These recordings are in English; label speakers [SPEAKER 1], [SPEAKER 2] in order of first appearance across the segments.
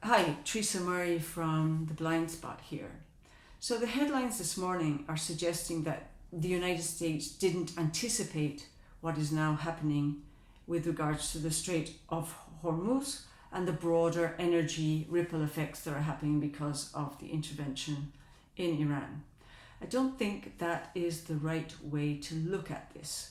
[SPEAKER 1] Hi, Teresa Murray from The Blind Spot here. So the headlines this morning are suggesting that the United States didn't anticipate what is now happening with regards to the Strait of Hormuz and the broader energy ripple effects that are happening because of the intervention in Iran. I don't think that is the right way to look at this.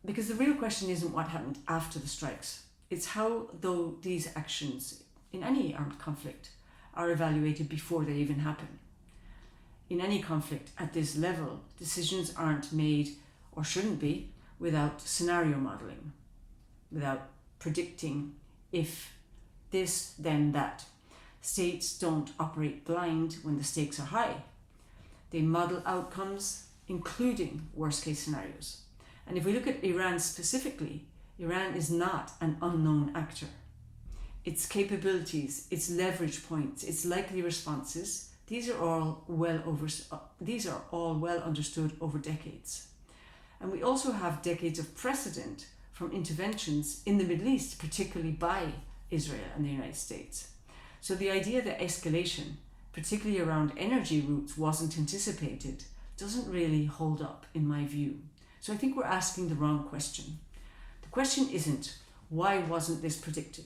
[SPEAKER 1] Because the real question isn't what happened after the strikes. It's how, though, these actions in any armed conflict are evaluated before they even happen. In any conflict at this level, decisions aren't made, or shouldn't be, without scenario modelling, without predicting if this, then that. States don't operate blind when the stakes are high. They model outcomes, including worst-case scenarios. And if we look at Iran specifically, Iran is not an unknown actor. Its capabilities, its leverage points, its likely responses, these are all well understood over decades. And we also have decades of precedent from interventions in the Middle East, particularly by Israel and the United States. So the idea that escalation, particularly around energy routes, wasn't anticipated doesn't really hold up in my view. So I think we're asking the wrong question. The question isn't, why wasn't this predicted?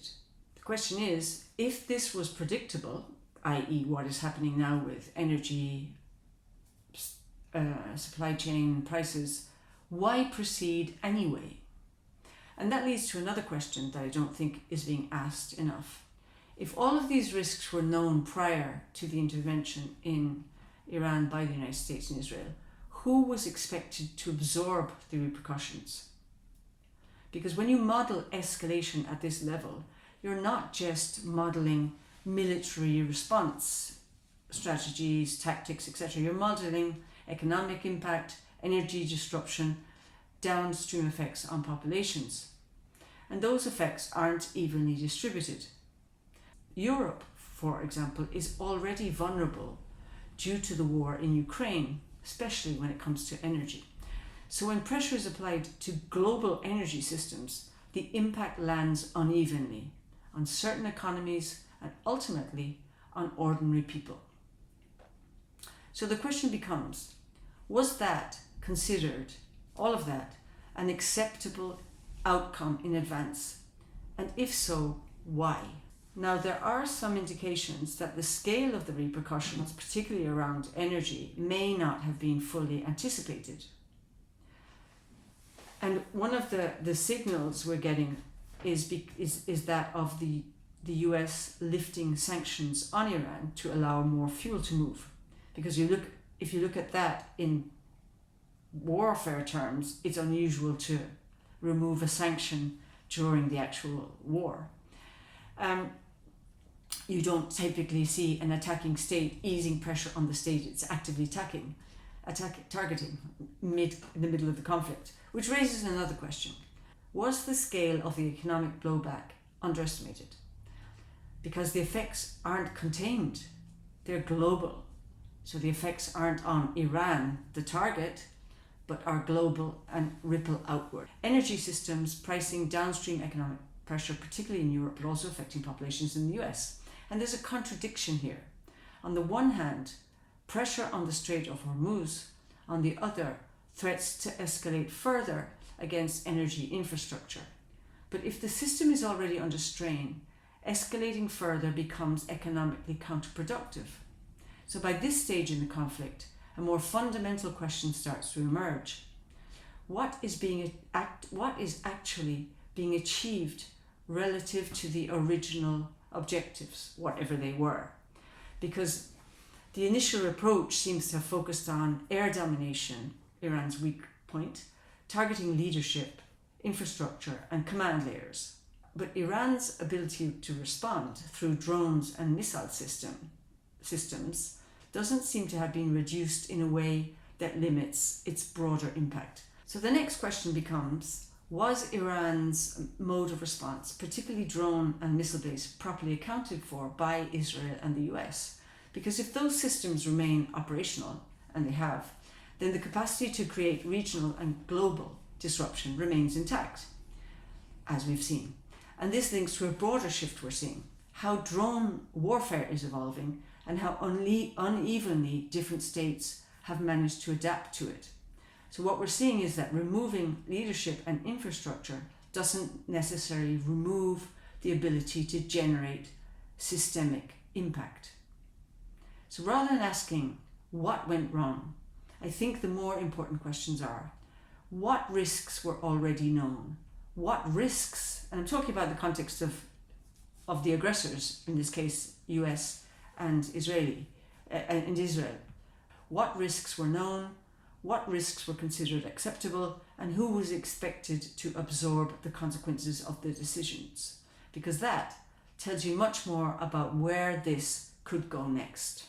[SPEAKER 1] The question is, if this was predictable, i.e. what is happening now with energy, supply chain prices, why proceed anyway? And that leads to another question that I don't think is being asked enough. If all of these risks were known prior to the intervention in Iran by the United States and Israel, who was expected to absorb the repercussions? Because when you model escalation at this level, you're not just modelling military response strategies, tactics, etc. You're modelling economic impact, energy disruption, downstream effects on populations. And those effects aren't evenly distributed. Europe, for example, is already vulnerable due to the war in Ukraine, especially when it comes to energy. So when pressure is applied to global energy systems, the impact lands unevenly on certain economies and ultimately on ordinary people. So the question becomes, was that considered, all of that, an acceptable outcome in advance? And if so, why? Now, there are some indications that the scale of the repercussions, particularly around energy, may not have been fully anticipated. And one of the signals we're getting is that of the US lifting sanctions on Iran to allow more fuel to move. Because if you look at that in warfare terms, it's unusual to remove a sanction during the actual war. You don't typically see an attacking state easing pressure on the state it's actively targeting in the middle of the conflict, which raises another question. Was the scale of the economic blowback underestimated? Because the effects aren't contained, they're global. So the effects aren't on Iran, the target, but are global and ripple outward. Energy systems pricing downstream economic pressure, particularly in Europe, but also affecting populations in the US. And there's a contradiction here. On the one hand, pressure on the Strait of Hormuz, on the other, threats to escalate further against energy infrastructure. But if the system is already under strain, escalating further becomes economically counterproductive. So by this stage in the conflict, a more fundamental question starts to emerge. What is actually being achieved relative to the original objectives, whatever they were? Because the initial approach seems to have focused on air domination, Iran's weak point, targeting leadership, infrastructure, and command layers. But Iran's ability to respond through drones and missile systems doesn't seem to have been reduced in a way that limits its broader impact. So the next question becomes, was Iran's mode of response, particularly drone and missile-based, properly accounted for by Israel and the US? Because if those systems remain operational, and they have, then the capacity to create regional and global disruption remains intact, as we've seen. And this links to a broader shift we're seeing. how drone warfare is evolving, and how unevenly different states have managed to adapt to it. So what we're seeing is that removing leadership and infrastructure doesn't necessarily remove the ability to generate systemic impact. So rather than asking what went wrong, I think the more important questions are, what risks were already known? What risks, and I'm talking about the context of the aggressors, in this case US and Israel. What risks were known? What risks were considered acceptable? And who was expected to absorb the consequences of the decisions? Because that tells you much more about where this could go next.